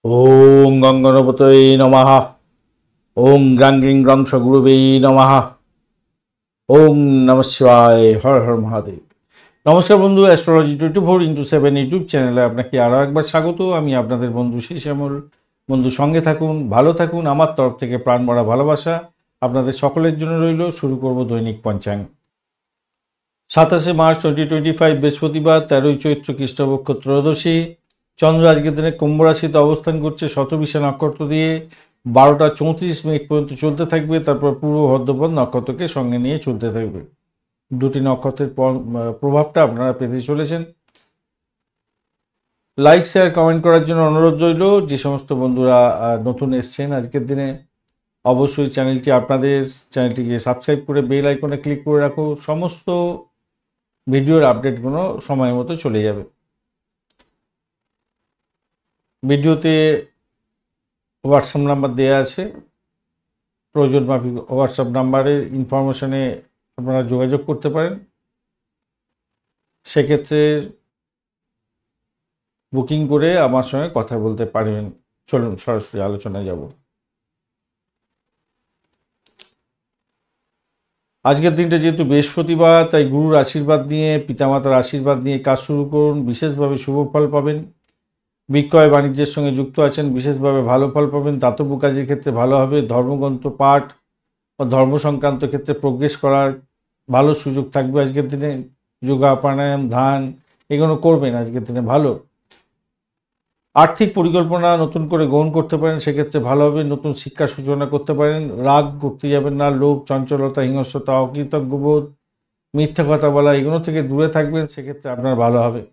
ওং গঙ্গনপতয়ে নমঃ। ওং গ্রাং গ্রিং গ্রং সগুরুবে নমঃ। ওং নমঃ শিবায়। হর হর মহাদেব। নমস্কার বন্ধু, অ্যাস্ট্রোলজি 24x7 ইউটিউব চ্যানেলে আপনাকে আরও একবার স্বাগত। আমি আপনাদের বন্ধু শ্যামল। বন্ধু সঙ্গে থাকুন, ভালো থাকুন। আমার তরফ থেকে প্রাণ ভরা ভালোবাসা আপনাদের সকলের জন্য রইল। শুরু করব দৈনিক পঞ্চাঙ্গ। 27শে মার্চ 2025 বৃহস্পতিবার, 13ই চৈত্র কৃষ্ণপক্ষ ত্রয়োদশী। চন্দ্র আজকের দিনে কুম্ভ রাশিতে অবস্থান করছে শতবিশা নক্ষত্র দিয়ে 12টা 34 মিনিট পর্যন্ত চলতে থাকবে। তারপর পূর্ব ভদ্রপদ নক্ষত্রকে সঙ্গে নিয়ে চলতে থাকবে। দুটি নক্ষত্রের প্রভাবটা আপনারা পেতে চলেছেন। লাইক শেয়ার কমেন্ট করার জন্য অনুরোধ রইল। যে সমস্ত বন্ধুরা নতুন এসছেন আজকের দিনে, অবশ্যই চ্যানেলটিকে সাবস্ক্রাইব করে বেল আইকনে ক্লিক করে রাখো। সমস্ত ভিডিওর আপডেটগুলো সময় মতো চলে যাবে। ভিডিওতে হোয়াটসঅ্যাপ নাম্বার দেওয়া আছে, প্রয়োজন মাফিক হোয়াটসঅ্যাপ নাম্বারের ইনফরমেশনে আপনারা যোগাযোগ করতে পারেন। সেক্ষেত্রে বুকিং করে আমার সঙ্গে কথা বলতে পারবেন। চলুন সরাসরি আলোচনায় যাব। আজকের দিনটা যেহেতু বৃহস্পতিবার, তাই গুরুর আশীর্বাদ নিয়ে, পিতামাতার আশীর্বাদ নিয়ে কাজ শুরু করুন। বিশেষভাবে শুভ ফল পাবেন। বিক্রয় বাণিজ্যের সঙ্গে যুক্ত আছেন, বিশেষভাবে ভালো ফল পাবেন। দাতব্য কাজের ক্ষেত্রে ভালো হবে। ধর্মগ্রন্থ পাঠ ও ধর্ম সংক্রান্ত ক্ষেত্রে প্রোগ্রেস করার ভালো সুযোগ থাকবে আজকের দিনে। যোগা, প্রাণায়াম, ধ্যান এগুলো করবেন আজকের দিনে ভালো। আর্থিক পরিকল্পনা নতুন করে গ্রহণ করতে পারেন, সেক্ষেত্রে ভালো হবে। নতুন শিক্ষার সূচনা করতে পারেন। রাগ করতে যাবেন না। লোভ, চঞ্চলতা, হিংস্রতা, অকৃতজ্ঞবোধ, মিথ্যা কথা বলা এগুলো থেকে দূরে থাকবেন, সেক্ষেত্রে আপনার ভালো হবে।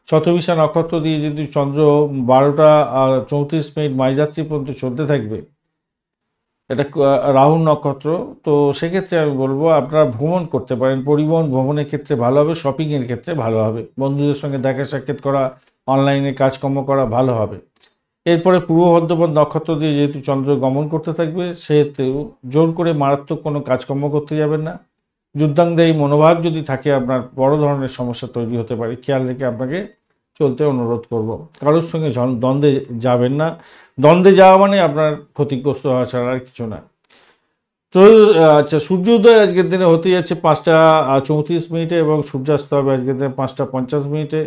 শতবিশা নক্ষত্র দিয়ে যদি চন্দ্র 12টা 34 মিনিট মাঝরাত্রি পর্যন্ত চলতে থাকবে, এটা রাহু নক্ষত্র, তো সেক্ষেত্রে আমি বলবো আপনারা ভ্রমণ করতে পারেন। পরিবহন ভ্রমণের ক্ষেত্রে ভালো হবে। শপিংয়ের ক্ষেত্রে ভালো হবে। বন্ধুদের সঙ্গে দেখা সাক্ষাৎ করা, অনলাইনে কাজকর্ম করা ভালো হবে। এরপরে পূর্ব ভদ্রপদ নক্ষত্র দিয়ে যেহেতু চন্দ্র গমন করতে থাকবে, সেহেতু জোর করে মারাত্মক কোনো কাজকর্ম করতে যাবেন না। যুদ্ধাঙ্গদায়ী মনোভাব যদি থাকে, আপনার বড় ধরনের সমস্যা তৈরি হতে পারে। খেয়াল রেখে আপনাকে চলতে অনুরোধ করব। কারোর সঙ্গে দ্বন্দ্বে যাবেন না। দ্বন্দ্বে যাওয়া মানে আপনার ক্ষতিগ্রস্ত হওয়া ছাড়া আর কিছু না। তো আচ্ছা, সূর্যোদয় আজকের দিনে হতে যাচ্ছে 5টা 34 মিনিটে এবং সূর্যাস্ত হবে আজকের দিনে 5টা 50 মিনিটে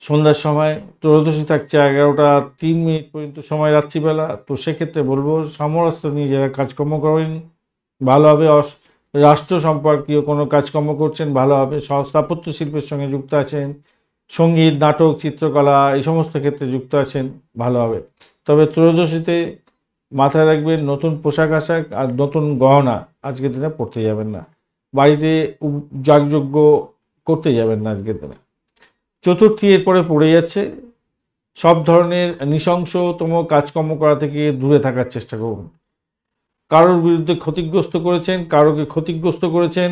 সন্ধ্যার সময়। ত্রয়োদশী থাকছে 11টা 3 মিনিট পর্যন্ত সময় রাত্রিবেলা। তো সেক্ষেত্রে বলবো সামরাস্ত্র নিয়ে যারা কাজকর্ম করেন ভালো হবে। রাষ্ট্র সম্পর্কীয় কোনো কাজকর্ম করছেন ভালো হবে। স্থাপত্য শিল্পের সঙ্গে যুক্ত আছেন, সঙ্গীত, নাটক, চিত্রকলা এই সমস্ত ক্ষেত্রে যুক্ত আছেন ভালো হবে। তবে ত্রয়োদশীতে মাথায় রাখবেন, নতুন পোশাক আশাক আর নতুন গহনা আজকের দিনে পড়তে যাবেন না। বাড়িতে যাগযজ্ঞ করতে যাবেন না আজকের দিনে। চতুর্থী এরপরে পড়ে যাচ্ছে। সব ধরনের নৃশংসতম কাজকর্ম করা থেকে দূরে থাকার চেষ্টা করুন। কারোর বিরুদ্ধে ক্ষতিগ্রস্ত করেছেন, কারোকে ক্ষতিগ্রস্ত করেছেন,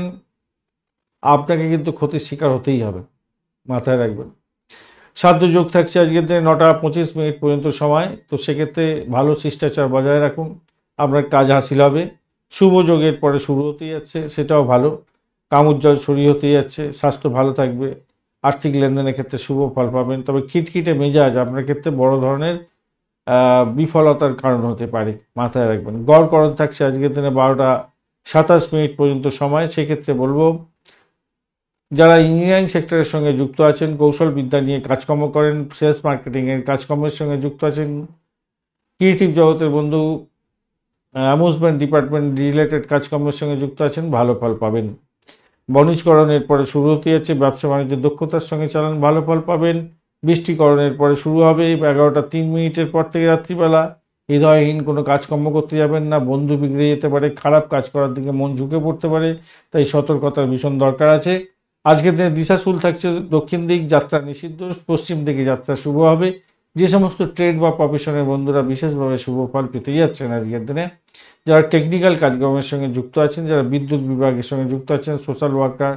আপনাকে কিন্তু ক্ষতির শিকার হতেই হবে, মাথায় রাখবেন। সাধ্য যোগ থাকছে আজকের দিনে 9টা 25 মিনিট পর্যন্ত সময়। তো সেক্ষেত্রে ভালো শিষ্টাচার বজায় রাখুন, আপনার কাজ হাসিল হবে। শুভ যোগের পরে শুরু হতে যাচ্ছে, সেটাও ভালো। কামোজ্জ্বল শরীর হতে যাচ্ছে, স্বাস্থ্য ভালো থাকবে। আর্থিক লেনদেনের ক্ষেত্রে শুভ ফল পাবেন। তবে খিটখিটে মেজাজ আপনার ক্ষেত্রে বড় ধরনের বিফলতার কারণ হতে পারে, মাথায় রাখবেন। গড়করণ থাকছে আজকের দিনে 12টা 27 মিনিট পর্যন্ত সময়। সেক্ষেত্রে বলবো যারা ইঞ্জিনিয়ারিং সেক্টরের সঙ্গে যুক্ত আছেন, কৌশল বিদ্যা নিয়ে কাজকর্ম করেন, সেলস মার্কেটিংয়ের কাজকর্মের সঙ্গে যুক্ত আছেন, ক্রিয়েটিভ জগতের বন্ধু, অ্যামিউজমেন্ট ডিপার্টমেন্ট রিলেটেড কাজকর্মের সঙ্গে যুক্ত আছেন, ভালো ফল পাবেন। বণিজকরণের পরে শুরু হতে যাচ্ছে। ব্যবসা বাণিজ্য দক্ষতার সঙ্গে চালান, ভালো ফল পাবেন। বৃষ্টিকরণের পরে শুরু হবে 11টা 3 মিনিটের পর থেকে রাত্রিবেলা। হৃদয়হীন কোনো কাজকর্ম করতে যাবেন না। বন্ধু বিগড়ে যেতে পারে, খারাপ কাজ করার দিকে মন ঝুঁকে পড়তে পারে, তাই সতর্কতার ভীষণ দরকার আছে। আজকের দিনে দিশাশুল থাকছে দক্ষিণ দিক, যাত্রা নিষিদ্ধ। পশ্চিম দিকে যাত্রা শুভ হবে। যে সমস্ত ট্রেড বা প্রফেশনের বন্ধুরা বিশেষভাবে শুভ ফল পেতে যাচ্ছেন আজকের দিনে, যারা টেকনিক্যাল কাজকর্মের সঙ্গে যুক্ত আছেন, যারা বিদ্যুৎ বিভাগের সঙ্গে যুক্ত আছেন, সোশ্যাল ওয়ার্কার,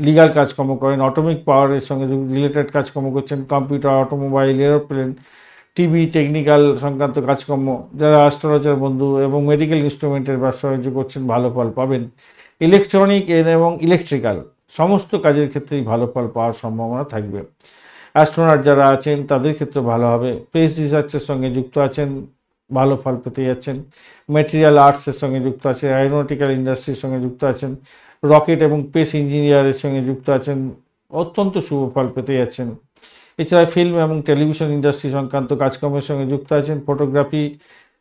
লিগাল কাজকর্ম করেন, অটোমিক পাওয়ারের সঙ্গে রিলেটেড কাজকর্ম করছেন, computer, automobile, aeroplane, TV technical সংক্রান্ত কাজকর্ম, যারা অ্যাস্ট্রোলজার বন্ধু এবং মেডিকেল ইনস্ট্রুমেন্টের ব্যবসা বাণিজ্য করছেন, ভালো ফল পাবেন। ইলেকট্রনিক এবং ইলেকট্রিক্যাল সমস্ত কাজের ক্ষেত্রেই ভালো ফল পাওয়ার সম্ভাবনা থাকবে। অ্যাস্ট্রোনট যারা আছেন তাদের ক্ষেত্রে ভালো হবে। স্পেস রিসার্চের সঙ্গে যুক্ত আছেন, ভালো ফল পেতে যাচ্ছেন। মেটেরিয়াল আর্টসের সঙ্গে যুক্ত আছেন, অ্যারোনটিক্যাল ইন্ডাস্ট্রির সঙ্গে যুক্ত আছেন, রকেট এবং স্পেস ইঞ্জিনিয়ারের সঙ্গে যুক্ত আছেন, অত্যন্ত শুভ ফল পেতে যাচ্ছেন। এছাড়া ফিল্ম এবং টেলিভিশন ইন্ডাস্ট্রি সংক্রান্ত কাজকর্মের সঙ্গে যুক্ত আছেন, ফটোগ্রাফি,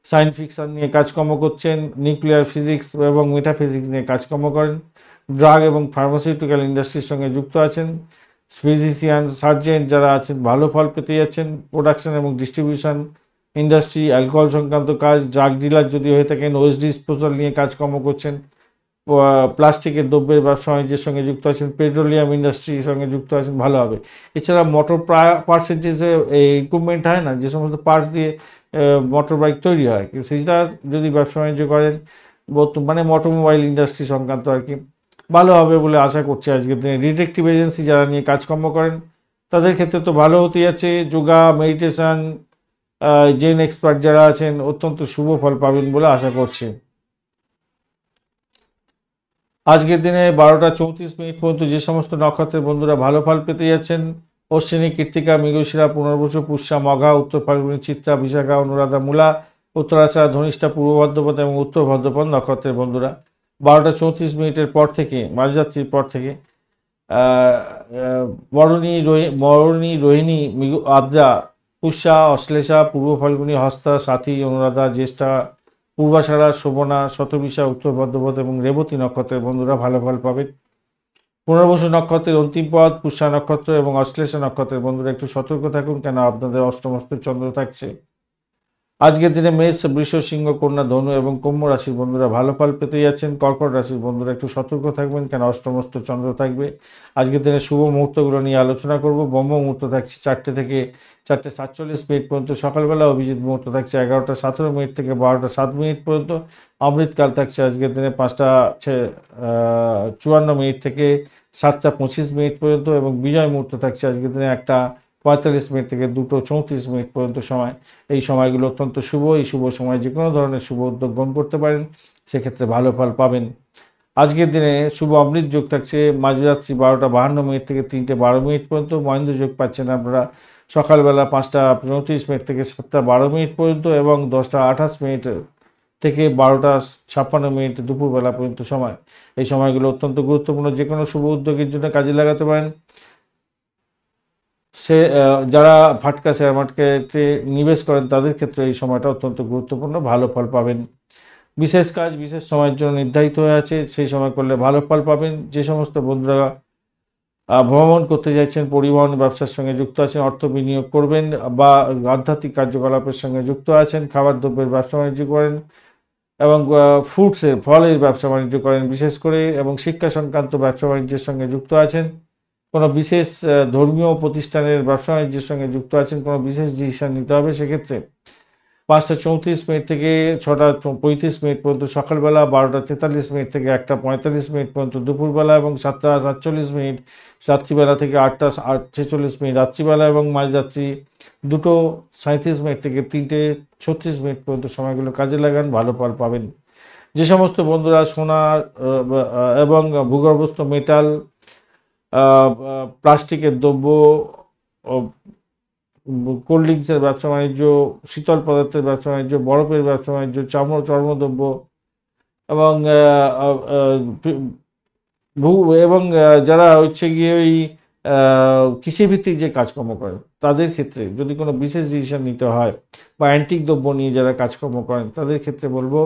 সায়েন্স ফিকশন নিয়ে কাজকর্ম করছেন, নিউক্লিয়ার ফিজিক্স এবং মেটাফিজিক্স নিয়ে কাজকর্ম করেন, ড্রাগ এবং ফার্মাসিউটিক্যাল ইন্ডাস্ট্রির সঙ্গে যুক্ত আছেন, ফিজিশিয়ান, সার্জেন্ট যারা আছেন ভালো ফল পেতে যাচ্ছেন। প্রোডাকশন এবং ডিস্ট্রিবিউশন ইন্ডাস্ট্রি, অ্যালকোহল সংক্রান্ত কাজ, ড্রাগ ডিলার যদি হয়ে থাকেন, ওয়েস্ট ডিসপোজাল নিয়ে কাজকর্ম করছেন, প্লাস্টিকের দ্রব্যের ব্যবসা বাণিজ্যের সঙ্গে যুক্ত আছেন, পেট্রোলিয়াম ইন্ডাস্ট্রির সঙ্গে যুক্ত আছেন, ভালো হবে। এছাড়া মোটর পার্টসের যে ইকুইপমেন্ট হয় না, যে সমস্ত পার্টস দিয়ে মোটর বাইক তৈরি হয়, সেটার যদি ব্যবসা বাণিজ্য করেন, মানে অটোমোবাইল ইন্ডাস্ট্রি সংক্রান্ত আর কি, ভালো হবে বলে আশা করছি আজকের দিনে। ডিটেকটিভ এজেন্সি যারা নিয়ে কাজকর্ম করেন তাদের ক্ষেত্রে তো ভালো হতে যাচ্ছে। যোগা, মেডিটেশন, জেন এক্সপার্ট যারা আছেন অত্যন্ত শুভ ফল পাবেন বলে আশা করছি। আজকের দিনে 12টা 34 মিনিট পর্যন্ত যে সমস্ত নক্ষত্রের বন্ধুরা ভালো ফল পেতে যাচ্ছেন: অশ্বিনী, কৃত্তিকা, মৃগশিরা, পুনর্বসু, পুষ্যা, মঘা, উত্তর ফাল্গুনী, চিত্রা, বিশাখা, অনুরাধা, মূলা, উত্তরাষাঢ়া, ধনিষ্ঠা, পূর্ব ভাদ্রপদ এবং উত্তর ভাদ্রপদ নক্ষত্রের বন্ধুরা 12টা 34 মিনিটের পর থেকে, মাঝরাত্রির পর থেকে মরণী, রোহিণী, আদ্রা, পুষ্যা, অশ্লেষা, পূর্ব ফাল্গুনী, হস্তা, সাথী, অনুরাধা, জ্যেষ্ঠা, পূর্বাষাঢ়া, শোভনা, শতবিশা, উত্তর ভাদ্রপদ এবং রেবতী নক্ষত্রের বন্ধুরা ভালো ফল পাবেন। পুনর্বসু নক্ষত্রের অন্তিম পদ, পুষ্যা নক্ষত্র এবং অশ্লেষা নক্ষত্রের বন্ধুরা একটু সতর্ক থাকুন, কেন আপনাদের অষ্টমস্ত চন্দ্র থাকছে। আজকের দিনে মেষ, বৃষ, সিংহ, কন্যা, ধনু এবং কুম্ভ রাশির বন্ধুরা ভালো ফল পেতে যাচ্ছেন। কর্কট রাশির বন্ধুরা একটু সতর্ক থাকবেন, কেন অষ্টমস্ত চন্দ্র থাকবে। আজকের দিনে শুভ মুহূর্তগুলো নিয়ে আলোচনা করব। ব্রহ্ম মুহূর্ত থাকছে 4টে থেকে 4:47 পর্যন্ত সকালবেলা। অভিজিৎ মুহূর্ত থাকছে 11টা 17 থেকে 12টা 7 পর্যন্ত। অমৃতকাল থাকছে আজকের দিনে 5টা 54 থেকে 7টা 25 পর্যন্ত এবং বিজয় মুহূর্ত থাকছে আজকের দিনে 1:45 থেকে 2:34 পর্যন্ত সময়। এই সময়গুলো অত্যন্ত শুভ। এই শুভ সময় যে কোনো ধরনের শুভ উদ্যোগ গ্রহণ করতে পারেন, সেক্ষেত্রে ভালো ফল পাবেন। আজকের দিনে শুভ অমৃত যোগ থাকছে মাঝরাত্রি 12টা 52 থেকে 3:12 পর্যন্ত। মহেন্দ্র যোগ পাচ্ছেন আপনারা সকালবেলা 5টা 34 থেকে 7টা 12 পর্যন্ত এবং 10টা 28 থেকে 12টা 56 দুপুরবেলা পর্যন্ত সময়। এই সময়গুলো অত্যন্ত গুরুত্বপূর্ণ, যে কোনো শুভ উদ্যোগের জন্য কাজে লাগাতে পারেন। যারা ফাটকা শেয়ার মার্কেটে নিবেশ করেন তাদের ক্ষেত্রে এই সময়টা অত্যন্ত গুরুত্বপূর্ণ, ভালো ফল পাবেন। বিশেষ কাজ বিশেষ সময়ের জন্য নির্ধারিত হয়ে আছে, সেই সময় করলে ভালো ফল পাবেন। যে সমস্ত বন্ধুরা ভ্রমণ করতে যাচ্ছেন, পরিবহন ব্যবসার সঙ্গে যুক্ত আছেন, অর্থ বিনিয়োগ করবেন বা আধ্যাত্মিক কার্যকলাপের সঙ্গে যুক্ত আছেন, খাবার দ্রব্যের ব্যবসা বাণিজ্য করেন এবং ফ্রুটসের, ফলের ব্যবসা বাণিজ্য করেন বিশেষ করে, এবং শিক্ষা সংক্রান্ত ব্যবসা বাণিজ্যের সঙ্গে যুক্ত আছেন, কোনো বিশেষ ধর্মীয় প্রতিষ্ঠানের ব্যবসা বাণিজ্যের সঙ্গে যুক্ত আছেন, কোনো বিশেষ ডিসিশন নিতে হবে, সেক্ষেত্রে 5টা 34 থেকে 6টা 35 পর্যন্ত সকালবেলা, 12টা 43 থেকে 1টা 45 পর্যন্ত দুপুরবেলা এবং 7টা 47 রাত্রিবেলা থেকে 8টা 46 রাত্রিবেলা এবং মাঝরাত্রি 2:37 থেকে 3:36 পর্যন্ত সময়গুলো কাজে লাগান, ভালো ফল পাবেন। যে সমস্ত বন্ধুরা সোনা এবং ভূগর্ভস্থ মেটাল, প্লাস্টিকের দ্রব্য, কোল্ড ড্রিঙ্কসের ব্যবসা বাণিজ্য, শীতল পদার্থের ব্যবসা বাণিজ্য, বরফের ব্যবসা বাণিজ্য, চর্মদ্রব্য এবং এবং যারা হচ্ছে গিয়ে ওই কৃষিভিত্তিক যে কাজকর্ম করেন তাদের ক্ষেত্রে যদি কোনো বিশেষ ডিসিশন নিতে হয়, বা অ্যান্টিক দ্রব্য নিয়ে যারা কাজকর্ম করেন তাদের ক্ষেত্রে বলবো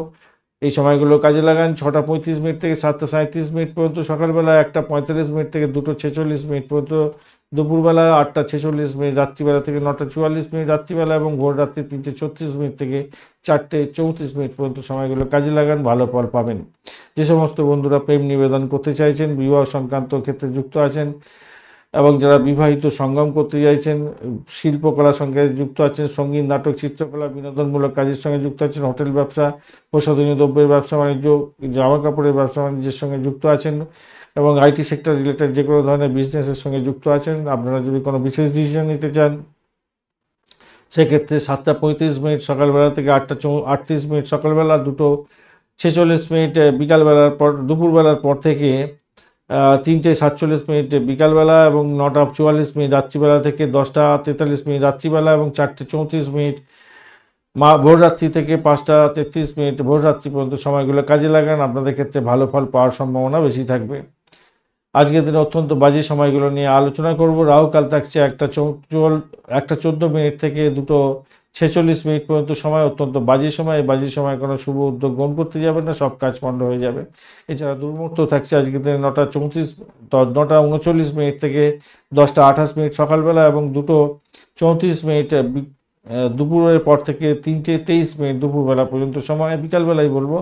এই সময়গুলো কাজে লাগান। 6টা 35 থেকে 7টা 37 পর্যন্ত সকালবেলা, 1টা 45 থেকে 2:46 পর্যন্ত দুপুরবেলা, 8টা 46 রাত্রিবেলা থেকে 9টা 44 রাত্রিবেলা এবং ভোর রাত্রি 3:36 থেকে 4:34 পর্যন্ত সময়গুলো কাজে লাগান, ভালো ফল পাবেন। যে সমস্ত বন্ধুরা প্রেম নিবেদন করতে চাইছেন, বিবাহ সংক্রান্ত ক্ষেত্রে যুক্ত আছেন এবং যারা বিবাহিত সঙ্গম করতে চাইছেন, শিল্পকলার সঙ্গে যুক্ত আছেন, সঙ্গীত, নাটক, চিত্রকলা, বিনোদনমূলক কাজের সঙ্গে যুক্ত আছেন, হোটেল ব্যবসা, প্রসাধনীয় দ্রব্যের ব্যবসা বাণিজ্য, জামা কাপড়ের ব্যবসা বাণিজ্যের সঙ্গে যুক্ত আছেন এবং আইটি সেক্টর রিলেটেড যে কোনো ধরনের বিজনেসের সঙ্গে যুক্ত আছেন, আপনারা যদি কোনো বিশেষ ডিসিশন নিতে চান সেক্ষেত্রে 7টা 35 সকালবেলা থেকে 8টা 38 সকালবেলা, 2:46 বিকালবেলার পর, দুপুরবেলার পর থেকে 3:47 বিকালবেলা এবং 9:44 রাত্রিবেলা থেকে 10:43 রাত্রিবেলা এবং 4:34 ভোররাত্রি থেকে 5:33 ভোররাত্রি পর্যন্ত সময়গুলো কাজে লাগান, আপনাদের ক্ষেত্রে ভালো ফল পাওয়ার সম্ভাবনা বেশি থাকবে। আজকের দিনে অত্যন্ত বাজে সময়গুলো নিয়ে আলোচনা করব। রাহুকাল থাকছে 1:14 থেকে 2:46 পর্যন্ত সময়, অত্যন্ত বাজে সময়। এই বাজে সময় কোনো শুভ উদ্যোগ গ্রহণ করতে যাবেন না, সব কাজ পণ্ড হয়ে যাবে। এছাড়া দুর্মুহূর্ত থাকছে আজকের দিনে 9:39 থেকে 10:28 সকালবেলা এবং 2:34 দুপুরের পর থেকে 3:23 দুপুরবেলা পর্যন্ত সময়, বিকালবেলায় বলবো।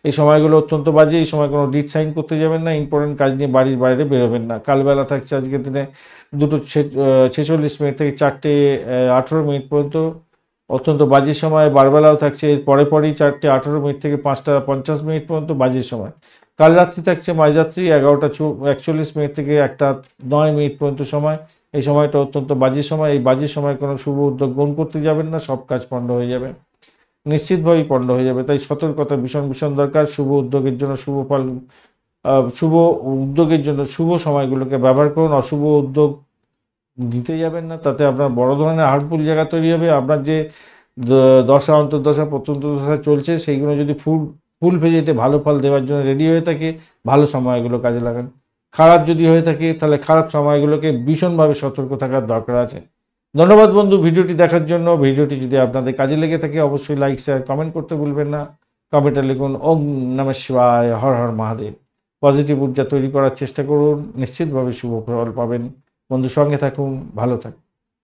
এই সময়গুলো অত্যন্ত বাজে, এই সময় কোনো ডিট সাইন করতে যাবেন না, ইম্পর্টেন্ট কাজ নিয়ে বাড়ির বাইরে বেরোবেন না। কালবেলা থাকছে আজকের দিনে 2:46 থেকে 4:18 পর্যন্ত, অত্যন্ত বাজে সময়। বারবেলাও থাকছে এর পরেই 4:18 থেকে 5:50 পর্যন্ত বাজে সময়। কাল রাত্রি থাকছে মাঝরাত্রি 11:41 থেকে 1:09 পর্যন্ত সময়। এই সময়টা অত্যন্ত বাজে সময়। এই বাজে সময় কোনো শুভ উদ্যোগ গ্রহণ করতে যাবেন না, সব কাজ পণ্ড হয়ে যাবে, নিশ্চিতভাবেই পণ্ড হয়ে যাবে। তাই সতর্কতা ভীষণ দরকার। শুভ উদ্যোগের জন্য শুভ উদ্যোগের জন্য শুভ সময়গুলোকে ব্যবহার করুন। অশুভ উদ্যোগ দিতে যাবেন না, তাতে আপনার বড় ধরনের হার্টফুল জায়গা তৈরি হবে। আপনার যে দশা অন্তর্দশা প্রত্যন্ত দশা চলছে, সেইগুলো যদি ফুল ফেজেতে ভালো ফল দেওয়ার জন্য রেডি হয়ে থাকে, ভালো সময়গুলো কাজে লাগান। খারাপ যদি হয়ে থাকে তাহলে খারাপ সময়গুলোকে ভীষণভাবে সতর্ক থাকার দরকার আছে। ধন্যবাদ বন্ধু ভিডিওটি দেখার জন্য। ভিডিওটি যদি আপনাদের কাজে লেগে থাকে অবশ্যই লাইক শেয়ার কমেন্ট করতে ভুলবেন না। কমেন্টে লিখুন ওম নমঃ শিবায়, হর হর মহাদেব। পজিটিভ ঊর্জা তৈরি করার চেষ্টা করুন, নিশ্চিতভাবে শুভ ফল পাবেন। বন্ধু সঙ্গে থাকুন, ভালো থাকুন।